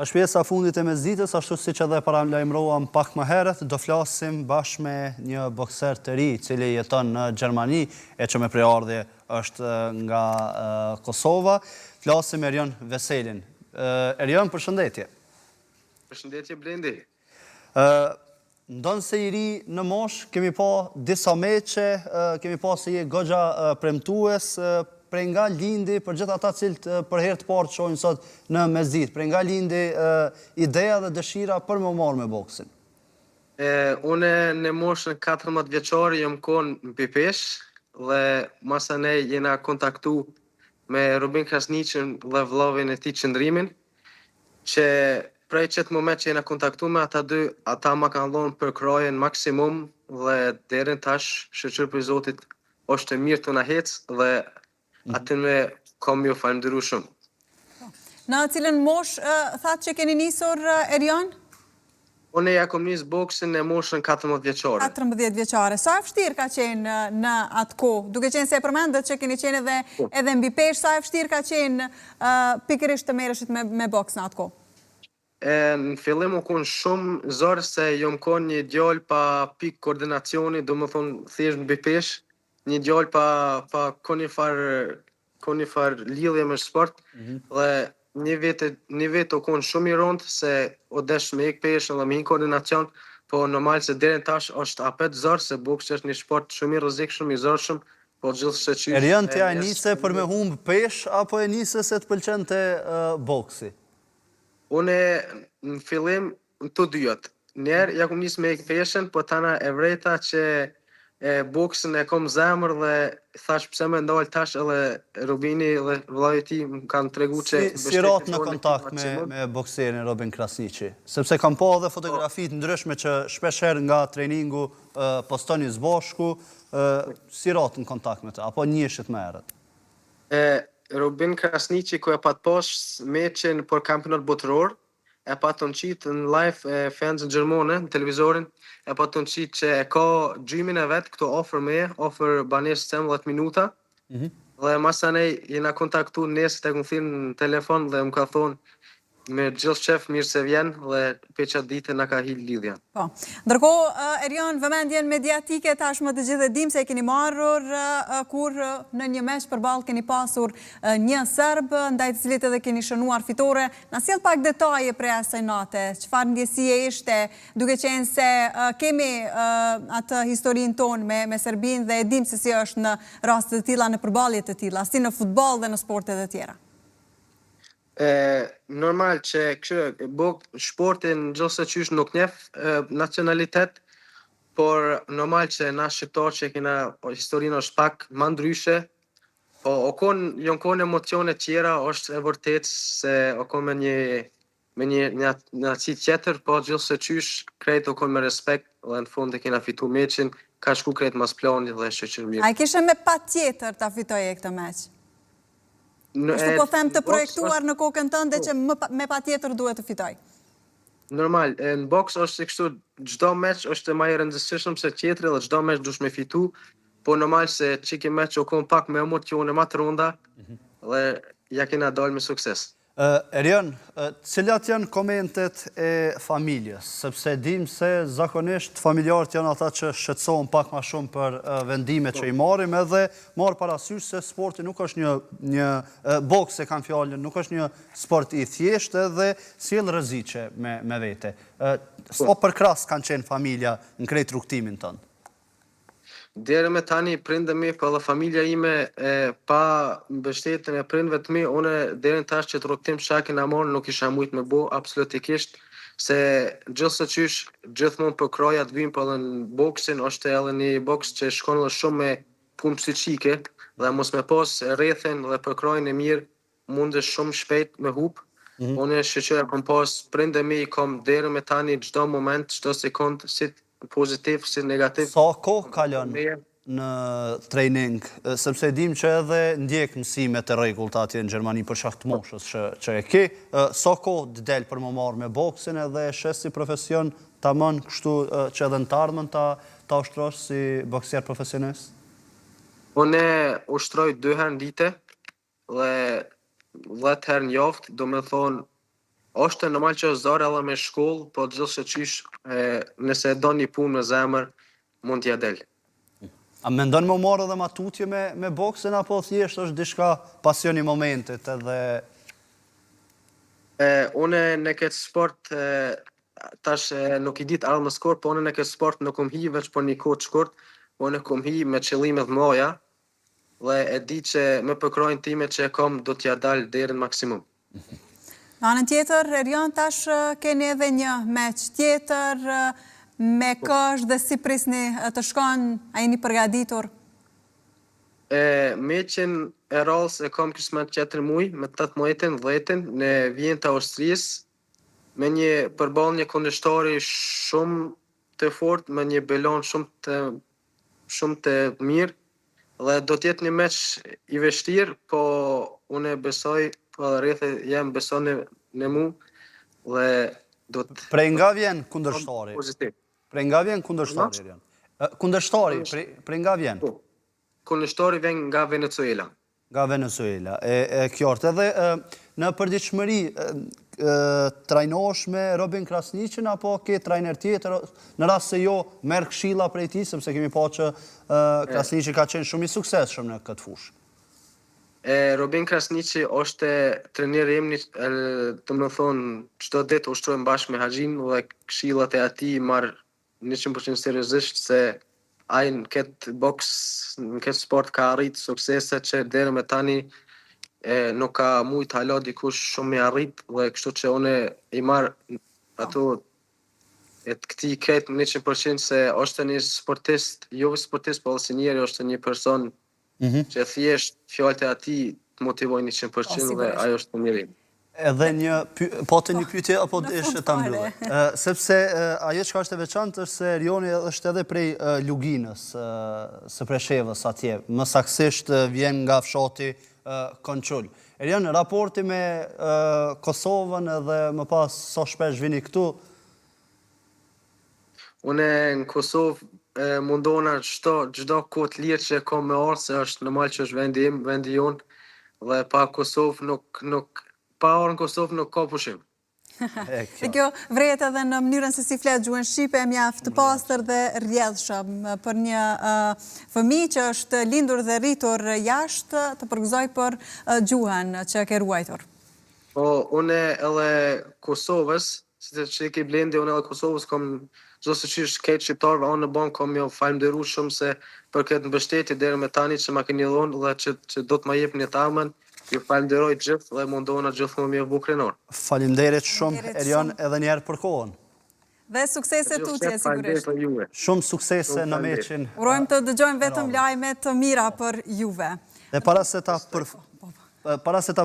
Është pjesa e fundit e mesditës, ashtu siç edhe paralajmëruam pak më herët, do flasim bashkë me një bokser të ri, i cili jeton në Gjermani, e që me preardhje është nga Kosova. Flasim me Erjon Veselin. Erjon, përshëndetje. Përshëndetje Blendi. Ndonë se i ri në mosh, kemi pa disa meqe, kemi pa se je goxha premtues, prej nga lindi, për gjithë ata cilët për herë të parë të shohin sot në mesditë, prej nga lindi ideja dhe dëshira për më marrë me boksin? Une në moshën 14 vjeçare jam konë në Pipesh dhe masanej jena kontaktu me Rubin Krasniqin dhe vllavin e tij Qëndrimin, që prej qëtë moment që jena kontaktu me ata dy, ata ma kanë dhonë për krajen maksimum dhe derin tash, shëqër për Zotit, është e mirë të na hecë dhe aty me kam ju falënderu shumë. Në cilën mosh thatë që keni nisur, Erjon? Unë ja kom nisë boksin në moshën 14 vjeçare. 14 vjeçare. Sa e vështirë ka qenë në atë kohë? Duke qenë se e përmendet që keni qenë edhe mbi peshë, sa e vështirë ka qenë pikërisht të merreshit me boks në atë kohë? Në fillim u konë shumë zorë se jom konë një djallë pa pikë koordinacioni, do më thonë thjesht mbi peshë, një djallë pa konë një farë lidhje me sport, dhe një vetë u konë shumë i rondë se o desh me ikë peshën dhe me një koordinacion, po normal se deri tash është apet zorë se boks është një sport shumë i rrezik, shumë i zorshëm, po gjithë se qysh... Erjon, t'ja e nise për me humbë peshë, apo e nise se të pëlqente boksi? Une në fillim të dyjat. Njerë ja kom njësë me ikë peshën, po tana e vrejta që boksën e kom zemër dhe thash pse me ndalë tash edhe Rubini dhe vllai i tij më kanë tregu që... Si ratë në kontakt me bokserin Robin Krasniqi? Sepse kam pa edhe fotografit ndryshme që shpesher nga treningu postoni zbashku, si ratë në kontakt me të, apo njëshit me erët? Robin Krasniqi ku e pat pas meqen për kampionat botëror, e pa të në qitë në live fans në Gjermone, në televizorin, e pa të në qitë që e ka gjymin e vetë, këto offer banesh 18 minuta, dhe masanej jena kontaktu nesë të këmë thirë në telefon dhe më ka thonë me gjithë qef mirë se vjen dhe pe qatë dite nga ka hil lidhja. Po. Ndërko, Erjon, vëmendjen mediatike tashmë të gjithë dim se e keni marrur kur në një meq përballë keni pasur një serb, ndaj të cilit edhe keni shënuar fitore. Na sjell pak detaje prej asaj nate, çfarë ndjesie ishte, duke qenë se kemi atë historinë tonë me Serbinë dhe e dim se si është në raste të tilla, në përballje të tilla, si në futboll dhe në sportet e tjera. Normal që shportin gjose qysh nuk njef nacionalitet, por normal që na shqiptar që kena historinë është pak ma ndryshe, po jon konë emocione tjera, është e vërtet se o konë me një naci tjetër, po gjose qysh krejt o konë me respekt dhe në fund e kena fitu meqin, ka shku krejt mas plani dhe shqeqër mirë. A i kishe me pa tjetër ta fitoje këtë meq? Kështu po them të projektuar në kokën tënde që me pa tjetër duhet të fitoj. Normal, në boks është si kështu, gjdo meq është ma i rëndësishëm se tjetëri dhe gjdo meq dush me fitu, po normal se qiki meq o kom pak me emocione ma të ronda dhe ja kena dalë me sukses. Erjon, cilat janë komentet e familjes? Sepse dim se zakonisht familjarët janë ata që shqetësohen pak ma shumë për vendimet që i marim, edhe marë parasysh se sporti nuk është një boks e kam fjallën, nuk është një sport i thjeshtë edhe sjell rreziqe me vete. Sa përkras kanë qenë familja në krejt rrugtimin tënë? Dere me tani prindë mi, për dhe familja ime pa mbështetjen e prindëve të mi, une dere në tash që të rrugtim shakin amon nuk isha mujt me bo, absolutikisht, se gjithë qysh, gjithmonë për kraja të vim për dhe në boksin, është edhe një boks që shkon dhe shumë me punë psiqike, dhe mos me pas rrethen dhe për krajnë e mirë, mundë shumë shpejt me hup. Une shqeqer kom pas prindë mi, kom dere me tani gjdo moment, gjdo sekund, si pozitiv, si negativ. Sa kohë kalon në training, sepse dim që edhe ndjek mësimet e rregullt atje në Gjermani për shkak të moshës që e ke, sa kohë të del për më marrë me boksin edhe shes si profesion tamam kështu që edhe në të ardhmen ta ushtrosh si boksier profesionist? Unë ushtroj 2 herë në dite dhe 10 herë në javë, do me thonë është normal që është zore edhe me shkollë, po gjithë qysh, nëse do një punë me zemër, mund t'ja del. A mendon me u marrë edhe matutje me boksin, apo thjesht është diçka pasion i momentit edhe... Une në këtë sport, tash nuk i dit allë më skort, po une në këtë sport nuk kom hi veç për një kohë të shkurt, une kom hi me qëllimet mëdha, dhe e di që me përkrojnë time që e kom do t'ja dalë deri në maksimum. Në anën tjetër, Erion, tash keni edhe një meq tjetër, me kësh dhe si prisni të shkon, a jeni përgatitur? Meqen e rallës e kom kismet 4 muj, me 8 muajten, 10 në vijën të Austrisë, me një përball një kundërshtari shumë të fort, me një belon shumë të mirë, dhe do t'jetë një meq i vështirë, po unë besoj, po rreth jam beson në mu, dhe do të... Prej nga vjen kundërshtari? Pozitiv. Prej nga vjen kundërshtari, Erion? Kundërshtari, prej nga vjen? Kundërshtari vjen nga Venezuela. Nga Venezuela, e qartë. Edhe në përdiqëmëri, trajnosh me Robin Krasniqin, apo ke trajner tjetër, në rast se jo merr këshilla prej tij, sepse kemi pa që Krasniqi ka qenë shumë i suksesshëm në këtë fushë. Robin Krasniqi është trajneri im, të më thonë, çdo ditë ushtrojmë bashkë me Haxhin dhe këshillat e atij marr 100% seriozisht, se ai në këtë boks, në këtë sport ka arrit suksese që deri me tani nuk ka mujt hala dikush shumë me arrit, dhe kështu që une i marr ato këtij këtë 100%, se është një sportist, jo sportist, po si njeri është një person që thjesht fjalët e atij të motivojnë 100% dhe ajo është njeri. Edhe po të një pyetje apo ishte ta mbyllë? Sepse ajo që është e veçantë është se Erioni është edhe prej Luginës, së Preshevës atje, më saktësisht vjen nga fshati Konçul. Erion, raporti me Kosovën edhe më pas sa shpesh vini këtu? Une në Kosovë mundona çdo kohë të lirë që kam me ardhur, se është normal që është vendi im, vendi jonë, dhe pa Kosovë nuk pa orë në Kosovë nuk ka pushim. Dhe kjo vrejet edhe në mënyrën se si flet gjuhën shqipe, mjaft të pastër dhe rrjedhshëm për një fëmijë që është lindur dhe rritur jashtë, të përgëzoj për gjuhën që ke ruajtur. Po, une edhe Kosovës, si që i ke blendi, une edhe Kosovës kom çdo se qysh këtë shqiptarëve, unë në banë kom jo falënderu shumë se për këtë mbështetje deri me tani që ma keni dhonë dhe që do të ma jepni të amën. Ju falenderoj gjithë dhe mundohuna gjithë më mirë bukrinor. Faleminderit shumë, Erion, edhe njerë për kohën. Dhe suksese tutje, sigurisht. Shumë suksese në meqin. Urojmë të dëgjojmë vetëm lajme të mira për juve. Dhe para se ta